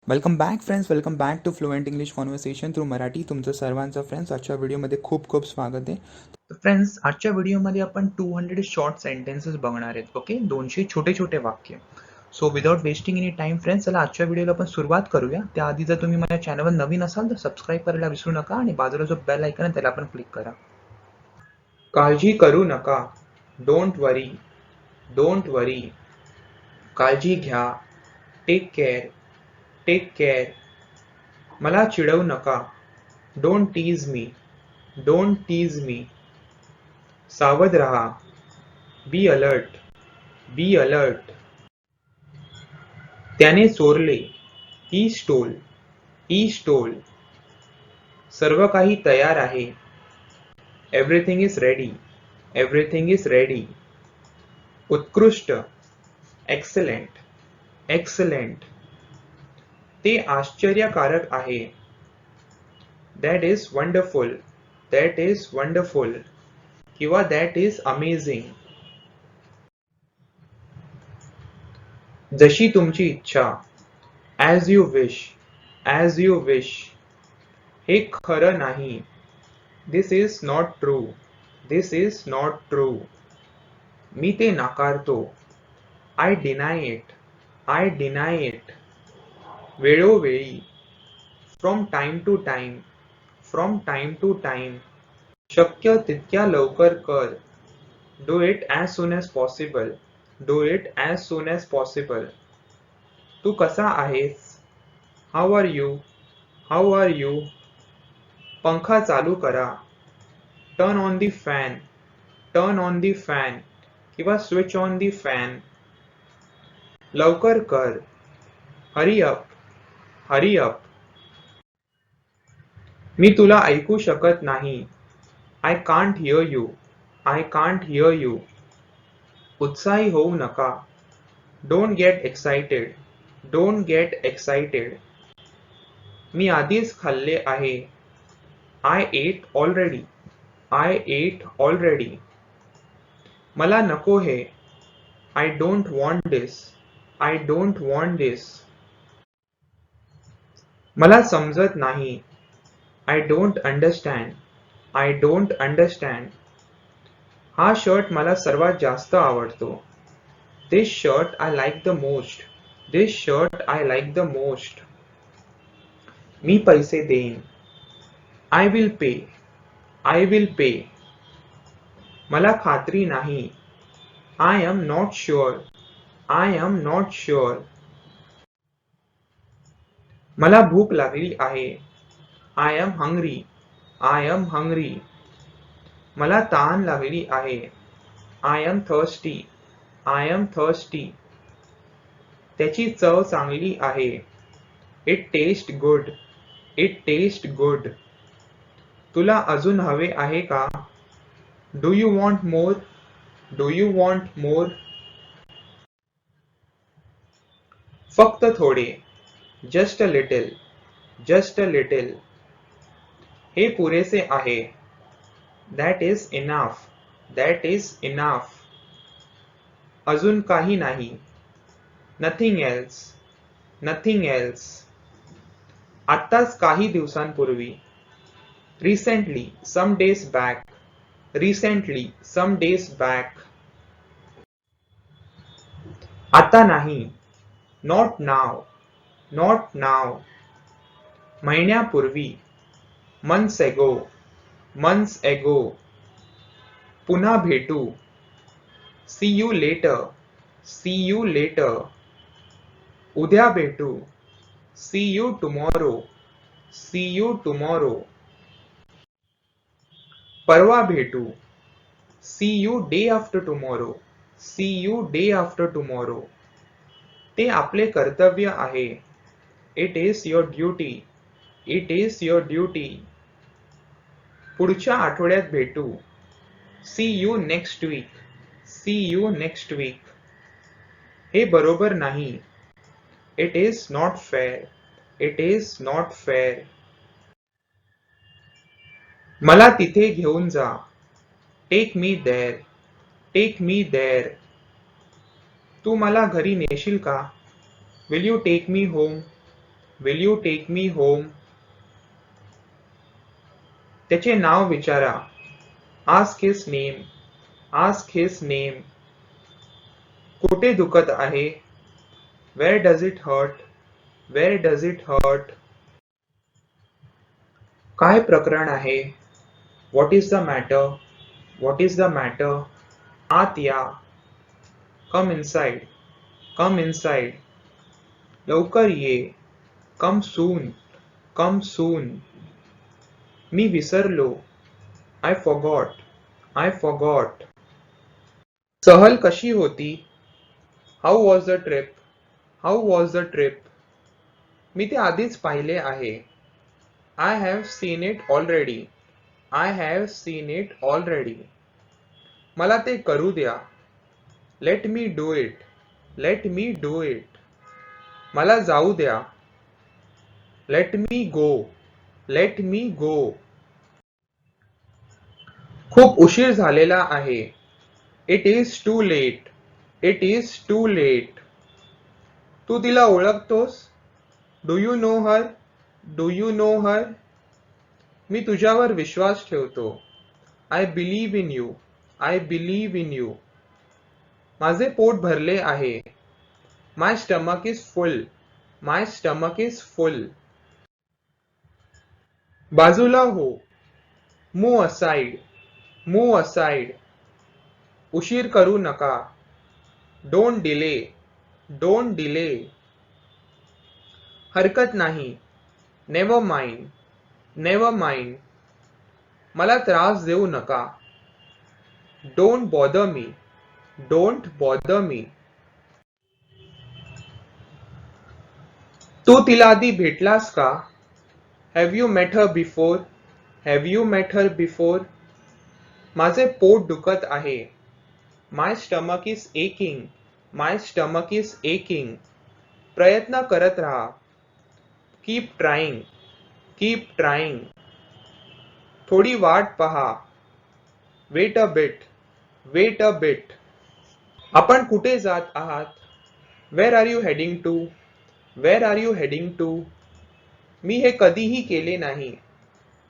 Welcome back friends, welcome back to fluent English conversation through Marathi. तुमचं सर्वांचं friends आजच्या व्हिडिओमध्ये खूप खूप स्वागत आहे. फ्रेंड्स, आजच्या व्हिडिओमध्ये आपण 200 शॉर्ट सेंटेन्सेस बघणार आहेत. ओके, 200 छोटे छोटे वाक्य. So without wasting any time friends, चला आजच्या व्हिडिओला आपण सुरुवात करूया. त्याआधी जर तुम्ही माझ्या चॅनलवर नवीन असाल तर सबस्क्राईब करायला विसरू नका आणि बाजूला जो बेल आयकॉन आहे त्याला पण क्लिक करा. काळजी करू नका. Don't worry. Don't worry. काळजी घ्या. Take care. Take care. मला चिडवू नका. Don't tease me. Don't tease me. सावध रहा. Be alert. Be alert. त्याने चोरले. He stole. He stole. सर्व काही तयार आहे. Everything is ready. Everything is ready. उत्कृष्ट. एक्सलेंट. एक्सलेंट. ते आश्चर्यकारक आहे. That is wonderful. That is wonderful. किंवा दॅट इज अमेझिंग. जशी तुमची इच्छा. As you wish. As you wish. हे खरं नाही. This is not true. This is not true. मी ते नाकारतो. I deny it. I deny it. वेळोवेळी. From time to time. From time to time. शक्य तितक्या लवकर कर. Do it as soon as possible. Do it as soon as possible. तू कसा आहेस? How are you? How are you? पंखा चालू करा. Turn on the fan. Turn on the fan. किंवा स्विच ऑन दी फॅन. लवकर कर. Hurry up. Hurry up. मी तुला ऐकू शकत नाही. I can't hear you. I can't hear you. उत्साही होऊ नका. Don't get excited. Don't get excited. मी आधीच खाल्ले आहे. I ate already. I ate already. मला नको हे. I don't want this. I don't want this. मला समजत नाही. I don't understand. I don't understand. हा शर्ट मला सर्वात जास्त आवडतो. This shirt I like the most. This shirt I like the most. मी पैसे देईन. I will pay. I will pay. मला खात्री नाही. I am not sure. I am not sure. मला भूक लागली आहे. I am hungry. I am hungry. मला तहान लागली आहे. I am thirsty. I am thirsty. त्याची चव चांगली आहे. It taste good. It taste good. तुला अजून हवे आहे का? Do you want more? Do you want more? फक्त थोडे. Just a little. Just a little. हे पुरेसे आहे. That is enough. That is enough. अजून काही नाही. Nothing else. Nothing else. आत्ताच काही दिवसांपूर्वी. Recently. Some days back. Recently. Some days back. आता नाही. Not now. Not now. महिन्यापूर्वी. Months ago. Months ago. पुन्हा भेटू. See you later. See you later. उद्या भेटू. See you tomorrow. See you tomorrow. परवा भेटू. See you day after tomorrow. See you day after tomorrow. ते आपले कर्तव्य आहे. It is your duty. It is your duty. पुढच्या आठवड्यात भेटू. See you next week. See you next week. हे बरोबर नाही. It is not fair. It is not fair. मला तिथे घेऊन जा. Take me there. Take me there. तू मला घरी नेशील का? Will you take me home? Will you take me home? त्याचे नाव विचारा. Ask his name. Ask his name. कुठे दुखत आहे? Where does it hurt? Where does it hurt? काय प्रकरण आहे? What is the matter? What is the matter? आत या. Come inside. Come inside. लवकर ये. Come soon. Come soon. मी विसरलो. I forgot. I forgot. सहल कशी होती? How was the trip? How was the trip? मी ते आधीच पाहिले आहे. I have seen it already. I have seen it already. मला ते करू द्या. Let me do it. Let me do it. मला जाऊ द्या. Let me go. Let me go. खूप उशीर झालेला आहे. It is too late. It is too late. तू तिला ओळखतोस? Do you know her? Do you know her? मी तुझ्यावर विश्वास ठेवतो. I believe in you. I believe in you. माझे पोट भरले आहे. My stomach is full. My stomach is full. बाजूला हो. Move aside. Move aside. उशीर करू नका. Don't delay. Don't delay. हरकत नाही. Never mind. Never mind. मला त्रास देऊ नका. Don't bother me. Don't bother me. तू तिला आधी भेटलास का? Have you met her before? Have you met her before? माझे पोट दुखत आहे. My stomach is aching. My stomach is aching. प्रयत्न करत राहा. Keep trying. Keep trying. थोडी वाट पहा. Wait a bit. Wait a bit. आपण कुठे जात आहात? Where are you heading to? Where are you heading to? मी हे कधीही केले नाही.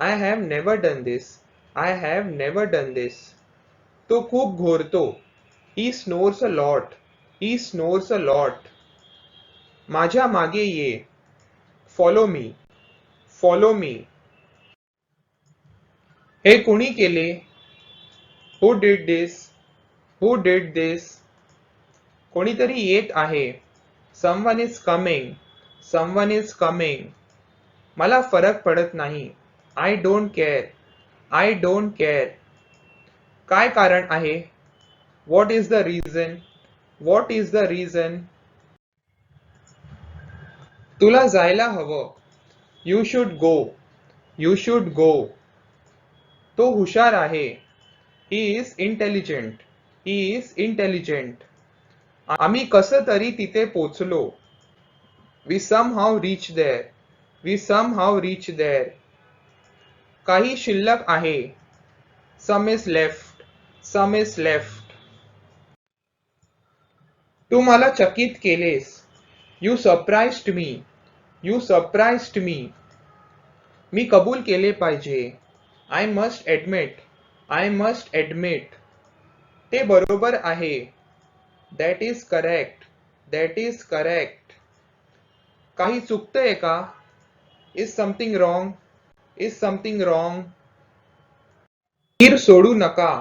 I have never done this. I have never done this. तो खूप घोरतो. He snores a lot. He snores a lot. माझ्या मागे ये. Follow me. Follow me. हे कुणी केले? Who did this? Who did this? कोणीतरी येत आहे. Someone is coming. Someone is coming. मला फरक पडत नाही. I don't care. I don't care. काय कारण आहे? What is the reason? What is the reason? तुला जायला हवं. You should go. You should go. तो हुशार आहे. He is intelligent. He is intelligent. आम्ही कसं तरी तिथे पोचलो. We somehow reach there. We somehow reach there. काही शिल्लक आहे. Some is left. Some is left. तू मला चकित केलेस. You surprised me. You surprised me. मी कबूल केले पाहिजे. I must admit. I must admit. ते बरोबर आहे. That is correct. That is correct. काही चुकतंय का? Is something wrong? Is something wrong? धीर सोडू नका.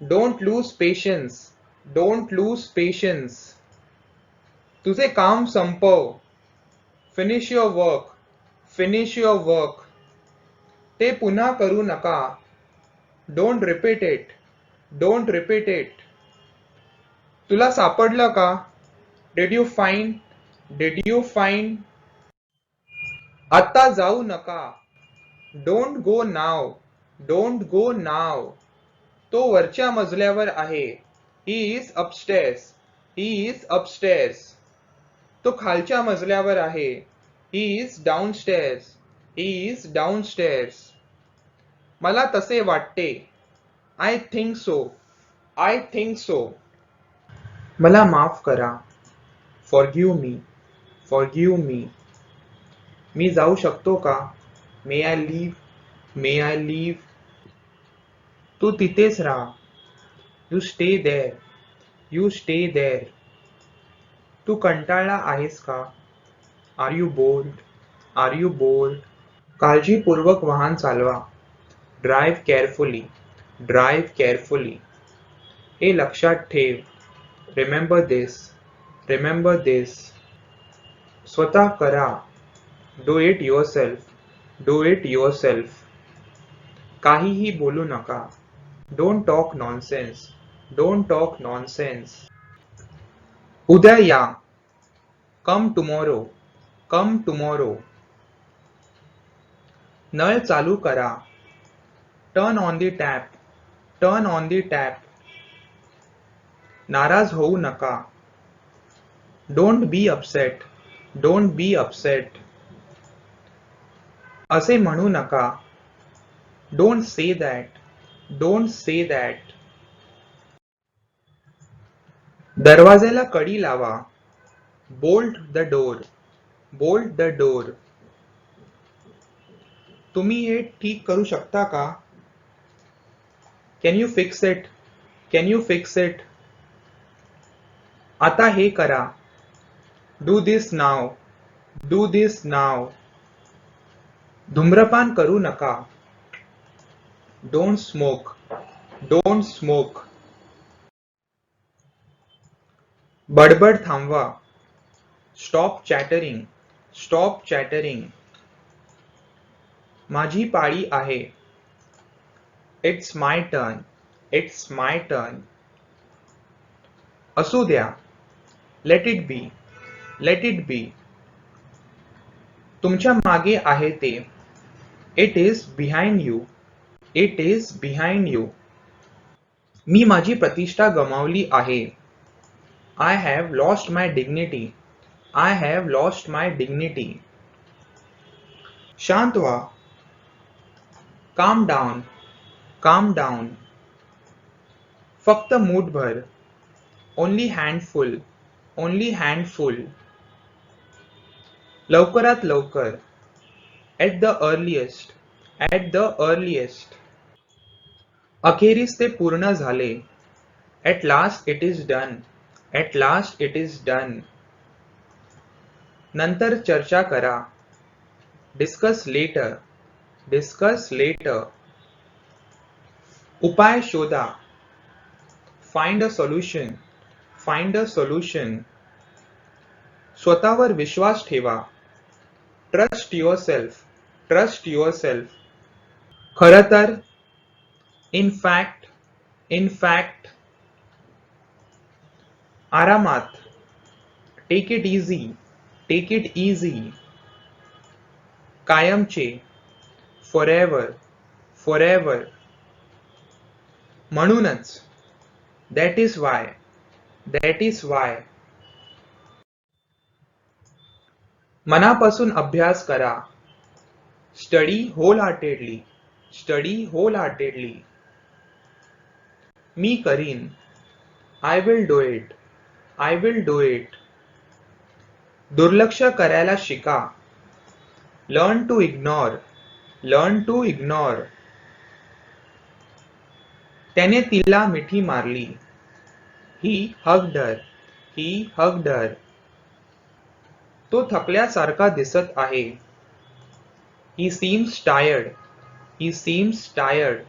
Don't lose patience. Don't lose patience. तुझे काम संपव. Finish your work. Finish your work. ते पुन्हा करू नका. Don't repeat it. Don't repeat it. तुला सापडलं का? Did you find? Did you find? आता जाऊ नका. Don't go now. Don't go now. तो वरच्या मजल्यावर आहे. He is upstairs. He is upstairs. तो खालच्या मजल्यावर आहे. He is downstairs. He is downstairs. मला तसे वाटते. I think so. I think so. मला माफ करा. Forgive me. Forgive me. मी जाऊ शकतो का? May I leave? May I leave? तू तिथेच राहा. You stay there. You stay there. तू कंटाळला आहेस का? Are you bored? Are you bored? काळजीपूर्वक वाहन चालवा. Drive carefully. Drive carefully. हे लक्षात ठेव. Remember this. Remember this. स्वतः करा. Do it yourself. Do it yourself. काहीही बोलू नका. Don't talk nonsense. Don't talk nonsense. उद्या या. Come tomorrow. Come tomorrow. नळ चालू करा. Turn on the tap. Turn on the tap. नाराज होऊ नका. Don't be upset. Don't be upset. असे म्हणू नका. Don't say that. Don't say that. दरवाजाला कडी लावा. Bolt the door. Bolt the door. तुम्ही हे ठीक करू शकता का? Can you fix it? Can you fix it? आता हे करा. Do this now. डू दिस नाव. धूम्रपान करू नका. Don't smoke. Don't smoke. बडबड थांबवा. स्टॉप चॅटरिंग. स्टॉप चॅटरिंग. माझी पाळी आहे. It's my turn. It's my turn. असू द्या. Let it be. Let it be. तुमच्या मागे आहे ते. It is behind you. It is behind you. मी माझी प्रतिष्ठा गमावली आहे. I have lost my dignity. I have lost my dignity. शांत व्हा. Calm down. Calm down. फक्त मूठभर. Only handful. Only handful. लवकरात लवकर. At the earliest. At the earliest. अखेरीस ते पूर्ण झाले. At last it is done. At last it is done. नंतर चर्चा करा. Discuss later. Discuss later. उपाय शोधा. Find a solution. Find a solution. स्वतःवर विश्वास ठेवा. Trust yourself. Trust yourself. खरं तर. In fact. In fact. आरामात. Take it easy. Take it easy. कायमचे. फॉरएव्हर. फॉरएव्हर. म्हणूनच. That is why. That is why. मनापासून अभ्यास करा. Study whole heartedly. Study whole heartedly. मी करीन. I will do it. I will do it. दुर्लक्ष करायला शिका. Learn to ignore. Learn to ignore. त्याने तिला मिठी मारली. He hugged her. He hugged her. तो थकल्यासारखा दिसत आहे. He seems tired. He seems tired.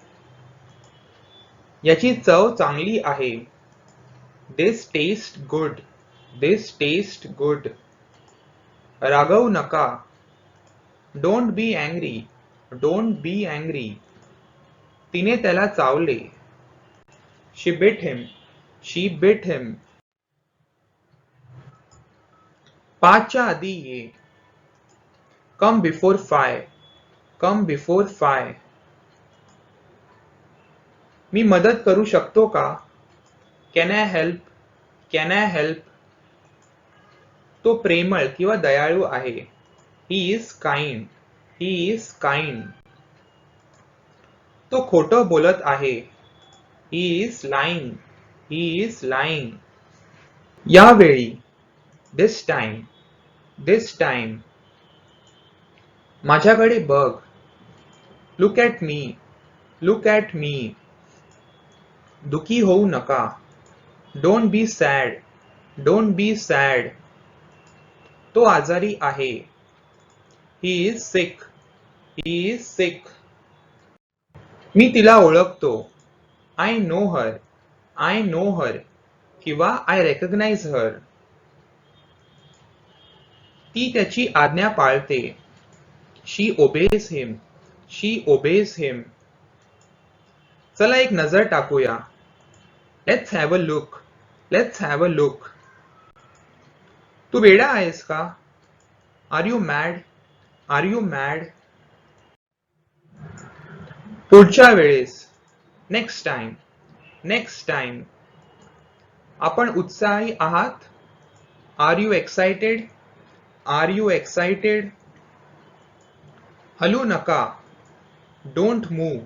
याची चव चांगली आहे. This taste good. This taste good. रागवू नका. Don't be angry. Don't be angry. तिने त्याला चावले. She bit him. She bit him. पाचच्या आधी ये. Come before 5. Come before 5. मी मदत करू शकतो का? Can I help? Can I help? तो प्रेमळ किंवा दयाळू आहे. He is kind. He is kind. तो खोटं बोलत आहे. He is lying. He is lying. यावेळी. दिस टाइम. दिस टाइम. माझ्याकडे बघ. Look at me. Look at me. दुखी होऊ नका. Don't B sad. Don't be sad. तो आजारी आहे. He is sick. He is sick. मी तिला ओळखतो. I know her. I know her किंवा आय रेकग्नाइज हर. ती त्याची आज्ञा पाळते. She obeys him. She obeys him. चला एक नजर टाकूया. Let's have a look. Let's have a look. तू वेडा आहेस का? Are you mad? Are you mad? पुढच्या वेळेस. Next time. Next time. आपण उत्साही आहात? Are you excited? Are you excited? हलू नका. Don't move.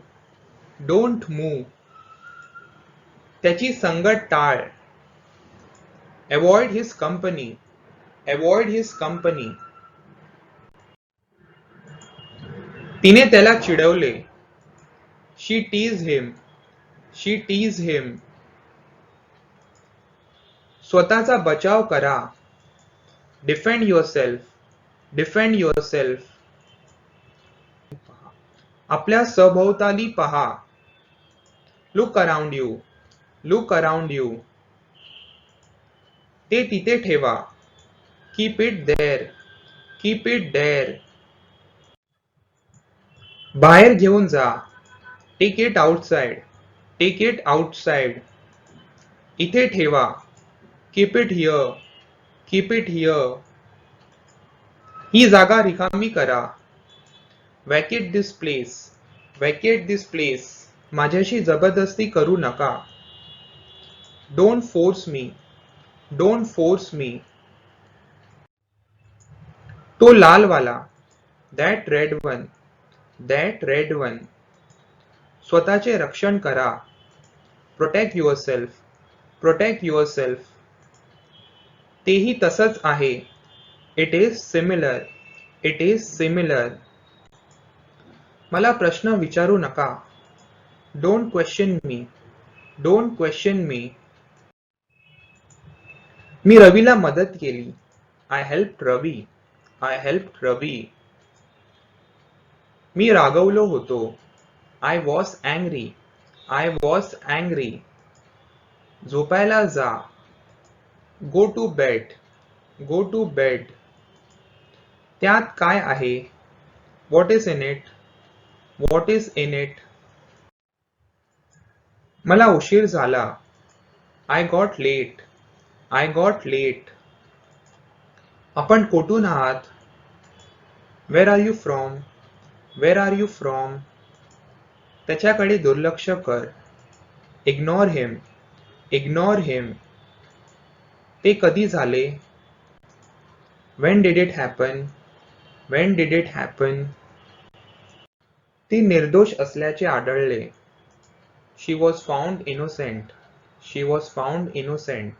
Don't move. त्याची संगत टाळ. Avoid his company. Avoid his company. तिने त्याला चिडवले. शी टीज हिम. शी टीज हिम. स्वतःचा बचाव करा. Defend yourself. Defend yourself. आपल्या सभोवताली पहा. Look around you. Look around you. ते तिथे ठेवा. Keep it there. Keep it there. बाहेर घेऊन जा. Take it outside. Take it outside. इथे ठेवा. Keep it here. Keep it here. ही जागा रिकामी करा. Vacate this place. Vacate this place. माझ्याशी जबरदस्ती करू नका. Don't force me. Don't force me. तो लालवाला. That red one. That red one. स्वतःचे रक्षण करा. Protect yourself. Protect yourself. तेही तसंच आहे. It is similar. It is similar. मला प्रश्न विचारू नका. Don't question me. Don't question me. मी रवीला मदत केली. I help Ravi. I help Ravi. मी रागवलो होतो. I was angry. I was angry. झोपायला जा. Go to bed. Go to bed. त्यात काय आहे? What is in it? What is in it? मला उशीर झाला. I got late. I got late. आपण कुठून आहात? Where are you from? Where are you from? त्याच्याकडे दुर्लक्ष कर. Ignore him. Ignore him. ते कधी झाले? When did it happen? When did it happen? ती निर्दोष असल्याचे आढळले. She was found innocent. She was found innocent.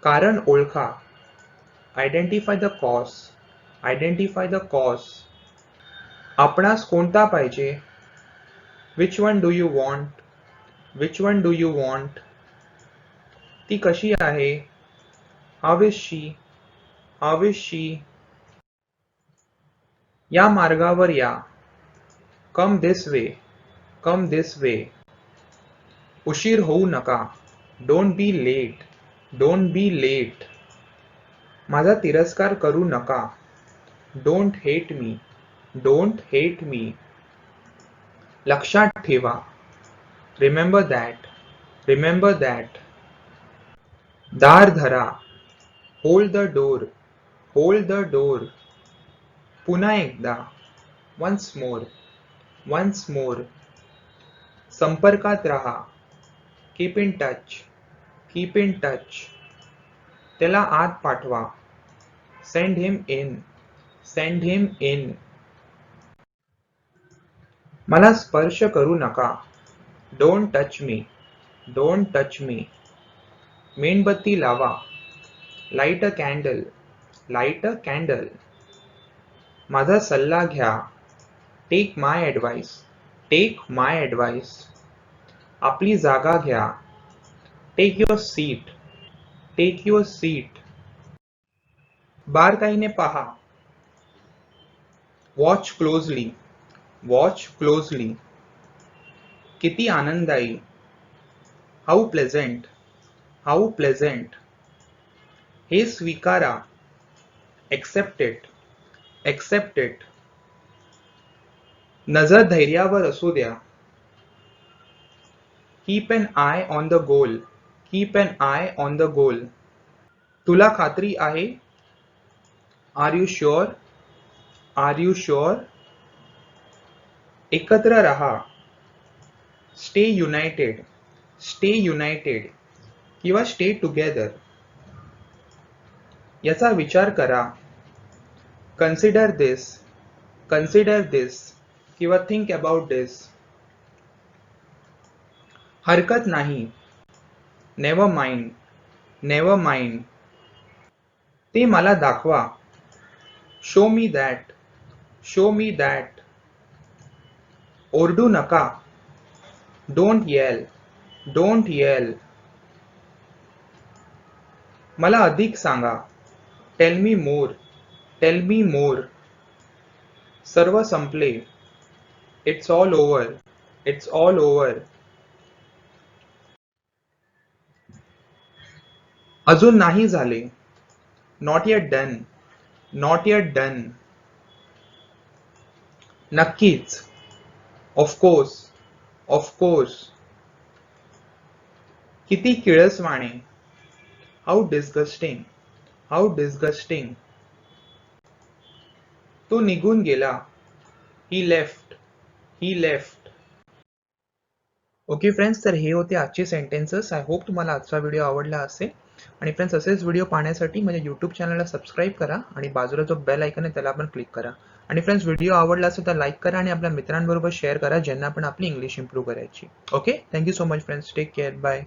कारण ओळखा. Identify the cause. Identify the cause. आपणास कोणता पाहिजे? Which one do you want? Which one do you want? ती कशी आहे? हाव इज शी? हाव इज शी? या मार्गावर या. Come this way. Come this way. उशीर होऊ नका. Don't be late. Don't be late. माझा तिरस्कार करू नका. Don't hate me. Don't hate me. लक्षात ठेवा. Remember that. Remember that. दार धरा. Hold the door. Hold the door. पुन्हा एकदा. Once more. Once more. संपर्कात राहा. Keep in touch. Keep in touch. त्याला आत पाठवा. Send him in. Send him in. मला स्पर्श करू नका. Don't touch me. Don't touch me. मेणबत्ती लावा. Light a candle. Light a candle. माझा सल्ला घ्या. Take my advice. Take my advice. आपली जागा घ्या. Take your seat. Take your seat. बारकाईने पहा. Watch closely. Watch closely. किती आनंददायी. How pleasant. How pleasant. हे स्वीकारा. Accept it. Accept it. नजर धैर्यावर असू द्या. Keep an eye on the goal. Keep an eye on the goal. तुला खात्री आहे. Are you sure. Are you sure. एकत्र रहा. Stay United. स्टे युनायटेड किंवा स्टे टुगेदर. याचा विचार करा. कन्सिडर दिस. कन्सिडर दिस किंवा थिंक अबाउट दिस. हरकत नाही. Never mind. Never mind. ते मला दाखवा. Show me that. Show me that. ओरडू नका. Don't yell. Don't yell. मला अधिक सांगा. Tell me more. Tell me more. सर्व संपले. It's all over. It's all over. अजून नाही झाले. Not yet done. Not yet done. नक्कीच. ऑफकोर्स. ऑफकोर्स. किती किळसवाणे. How disgusting. How disgusting. तो निघून गेला. He left. He left. Okay friends, तर हे होते आजचे सेंटेन्सेस. आय होप तुम्हाला आजचा व्हिडिओ आवडला असेल. आणि फ्रेंड्स, असेच व्हिडिओ पाहण्यासाठी माझ्या यूट्यूब चॅनलला सबस्क्राईब करा आणि बाजूला जो बेल आयकन आहे त्याला पण क्लिक करा. आणि फ्रेंड्स, व्हिडिओ आवडला असेल तर लाईक करा आणि आपल्या मित्रांबरोबर शेअर करा ज्यांना पण आपली इंग्लिश इम्प्रूव्ह करायची. Okay, thank you so much friends. Take care. Bye.